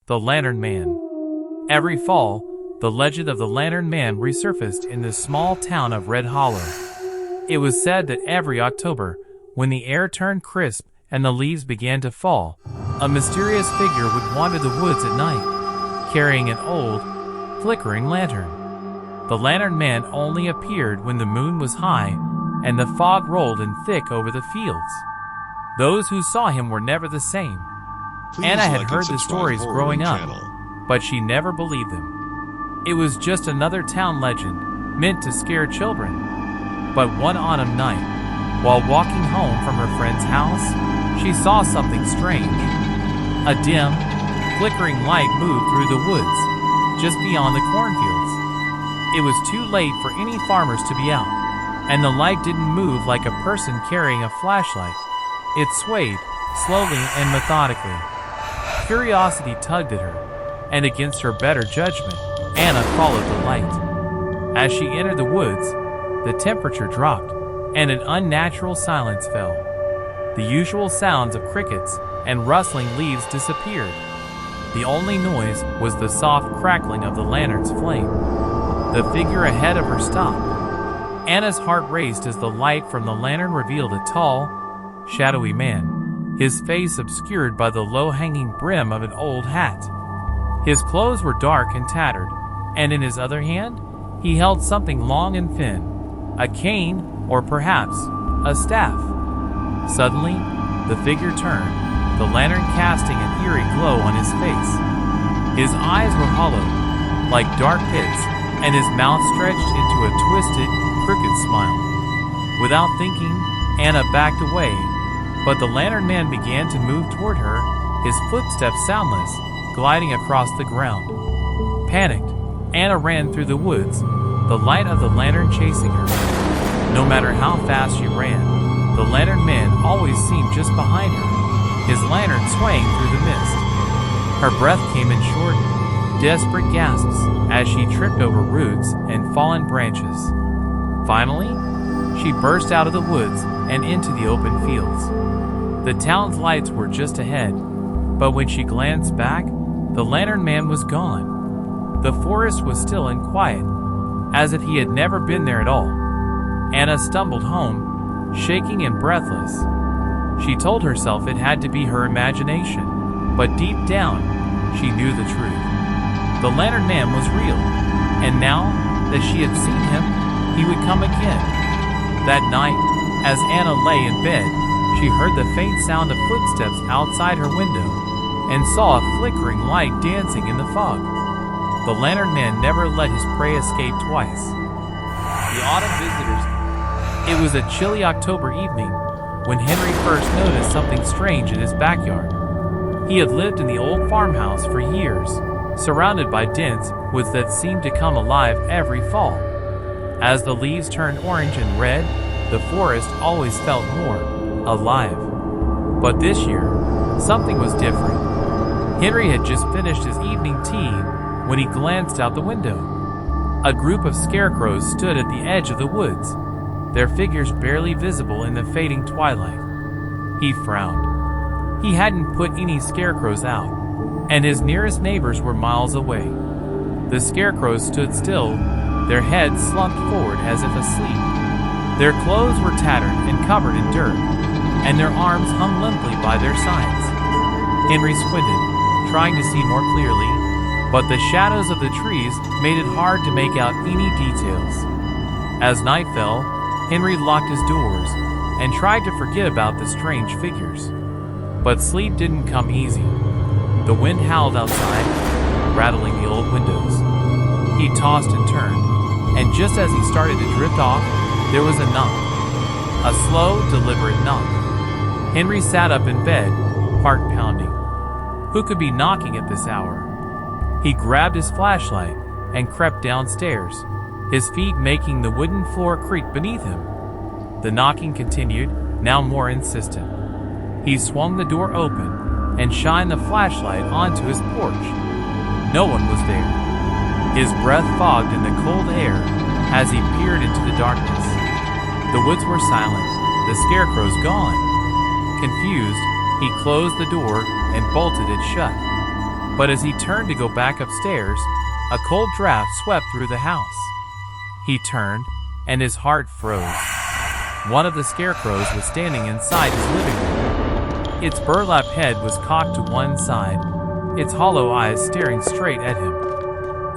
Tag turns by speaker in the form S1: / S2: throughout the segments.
S1: The Lantern Man. Every fall, the legend of the Lantern Man resurfaced in the small town of Red Hollow. It was said that every October, when the air turned crisp and the leaves began to fall, a mysterious figure would wander the woods at night, carrying an old, flickering lantern. The Lantern Man only appeared when the moon was high and the fog rolled in thick over the fields. Those who saw him were never the same. Anna had heard the stories growing up, but she never believed them. It was just another town legend, meant to scare children. But one autumn night, while walking home from her friend's house, she saw something strange. A dim, flickering light moved through the woods, just beyond the cornfields. It was too late for any farmers to be out, and the light didn't move like a person carrying a flashlight. It swayed, slowly and methodically. Curiosity tugged at her, and against her better judgment, Anna followed the light. As she entered the woods, the temperature dropped, and an unnatural silence fell. The usual sounds of crickets and rustling leaves disappeared. The only noise was the soft crackling of the lantern's flame. The figure ahead of her stopped. Anna's heart raced as the light from the lantern revealed a tall, shadowy man, his face obscured by the low-hanging brim of an old hat. His clothes were dark and tattered, and in his other hand, he held something long and thin, a cane, or perhaps a staff. Suddenly, the figure turned, the lantern casting an eerie glow on his face. His eyes were hollow, like dark pits, and his mouth stretched into a twisted, crooked smile. Without thinking, Anna backed away, but the Lantern Man began to move toward her, his footsteps soundless, gliding across the ground. Panicked, Anna ran through the woods, the light of the lantern chasing her. No matter how fast she ran, the Lantern Man always seemed just behind her, his lantern swaying through the mist. Her breath came in short, desperate gasps as she tripped over roots and fallen branches. Finally, she burst out of the woods and into the open fields. The town's lights were just ahead, but when she glanced back, the Lantern Man was gone. The forest was still and quiet, as if he had never been there at all. Anna stumbled home, shaking and breathless. She told herself it had to be her imagination, but deep down, she knew the truth. The Lantern Man was real, and now that she had seen him, he would come again. That night, as Anna lay in bed, she heard the faint sound of footsteps outside her window and saw a flickering light dancing in the fog. The Lantern Man never let his prey escape twice. The autumn visitors. It was a chilly October evening when Henry first noticed something strange in his backyard. He had lived in the old farmhouse for years, surrounded by dense woods that seemed to come alive every fall. As the leaves turned orange and red, the forest always felt more alive. But this year, something was different. Henry had just finished his evening tea when he glanced out the window. A group of scarecrows stood at the edge of the woods, their figures barely visible in the fading twilight. He frowned. He hadn't put any scarecrows out, and his nearest neighbors were miles away. The scarecrows stood still, their heads slumped forward as if asleep. Their clothes were tattered and covered in dirt, and their arms hung limply by their sides. Henry squinted, trying to see more clearly, but the shadows of the trees made it hard to make out any details. As night fell, Henry locked his doors and tried to forget about the strange figures. But sleep didn't come easy. The wind howled outside, rattling the old windows. He tossed and turned, and just as he started to drift off, there was a knock. A slow, deliberate knock. Henry sat up in bed, heart pounding. Who could be knocking at this hour? He grabbed his flashlight and crept downstairs, his feet making the wooden floor creak beneath him. The knocking continued, now more insistent. He swung the door open and shined the flashlight onto his porch. No one was there. His breath fogged in the cold air as he peered into the darkness. The woods were silent, the scarecrows gone. Confused, he closed the door and bolted it shut. But as he turned to go back upstairs, a cold draft swept through the house. He turned, and his heart froze. One of the scarecrows was standing inside his living room. Its burlap head was cocked to one side, its hollow eyes staring straight at him.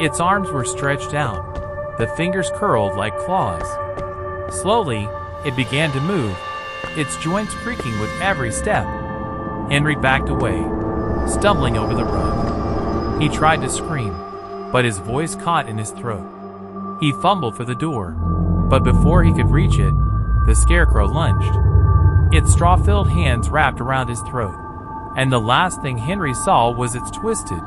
S1: Its arms were stretched out, the fingers curled like claws. Slowly, it began to move, its joints creaking with every step. Henry backed away, stumbling over the rug. He tried to scream, but his voice caught in his throat. He fumbled for the door, but before he could reach it, the scarecrow lunged. Its straw-filled hands wrapped around his throat, and the last thing Henry saw was its twisted,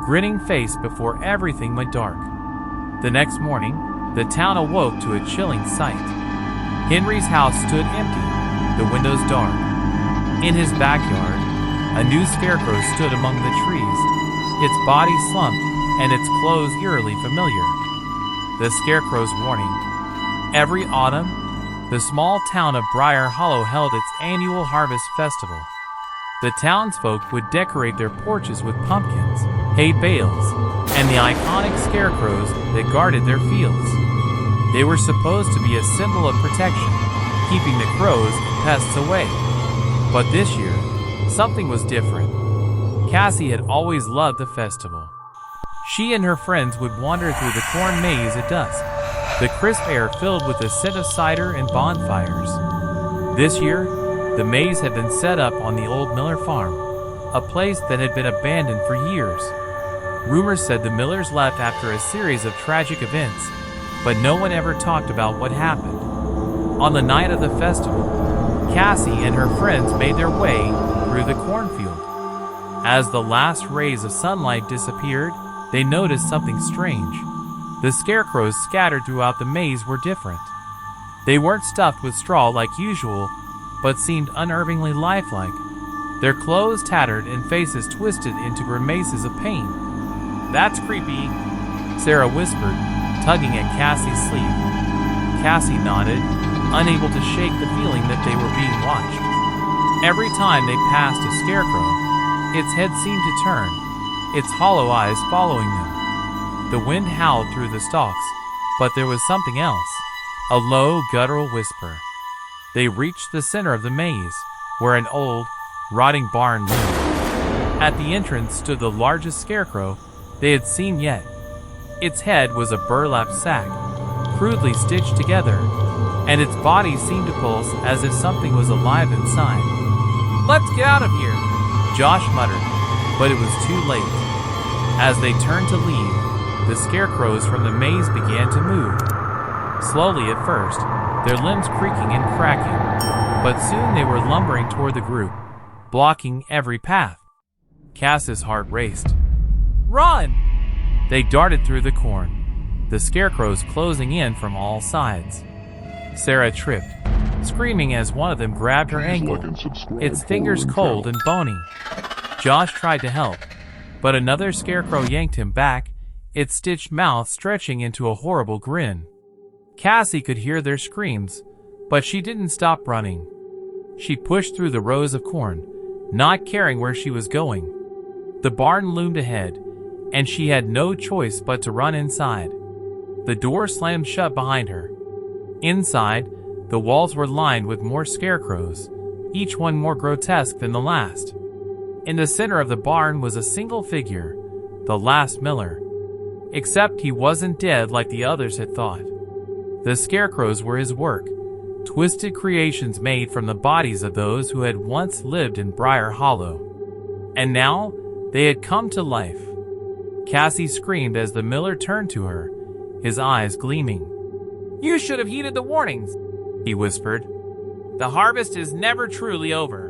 S1: grinning face before everything went dark. The next morning, the town awoke to a chilling sight. Henry's house stood empty, the windows dark. In his backyard, a new scarecrow stood among the trees, its body slumped and its clothes eerily familiar. The scarecrow's warning. Every autumn, the small town of Briar Hollow held its annual harvest festival. The townsfolk would decorate their porches with pumpkins, hay bales, and the iconic scarecrows that guarded their fields. They were supposed to be a symbol of protection, keeping the crows and pests away. But this year, something was different. Cassie had always loved the festival. She and her friends would wander through the corn maze at dusk, the crisp air filled with the scent of cider and bonfires. This year, the maze had been set up on the old Miller farm, a place that had been abandoned for years. Rumors said the Millers left after a series of tragic events, but no one ever talked about what happened. On the night of the festival, Cassie and her friends made their way through the cornfield. As the last rays of sunlight disappeared, they noticed something strange. The scarecrows scattered throughout the maze were different. They weren't stuffed with straw like usual, but seemed unnervingly lifelike, their clothes tattered and faces twisted into grimaces of pain. "That's creepy," Sarah whispered, tugging at Cassie's sleeve. Cassie nodded, unable to shake the feeling that they were being watched. Every time they passed a scarecrow, its head seemed to turn, its hollow eyes following them. The wind howled through the stalks, but there was something else, a low, guttural whisper. They reached the center of the maze, where an old, rotting barn loomed. At the entrance stood the largest scarecrow they had seen yet. Its head was a burlap sack, crudely stitched together, and its body seemed to pulse as if something was alive inside. "Let's get out of here," Josh muttered, but it was too late. As they turned to leave, the scarecrows from the maze began to move. Slowly at first, their limbs creaking and cracking, but soon they were lumbering toward the group, blocking every path. Cass's heart raced. "Run!" They darted through the corn, the scarecrows closing in from all sides. Sarah tripped, screaming as one of them grabbed her ankle, its fingers cold and bony. Josh tried to help, but another scarecrow yanked him back, its stitched mouth stretching into a horrible grin. Cassie could hear their screams, but she didn't stop running. She pushed through the rows of corn, not caring where she was going. The barn loomed ahead, and she had no choice but to run inside. The door slammed shut behind her. Inside, the walls were lined with more scarecrows, each one more grotesque than the last. In the center of the barn was a single figure, the last Miller. Except he wasn't dead like the others had thought. The scarecrows were his work, twisted creations made from the bodies of those who had once lived in Briar Hollow. And now, they had come to life. Cassie screamed as the Miller turned to her, his eyes gleaming. "You should have heeded the warnings," he whispered. "The harvest is never truly over."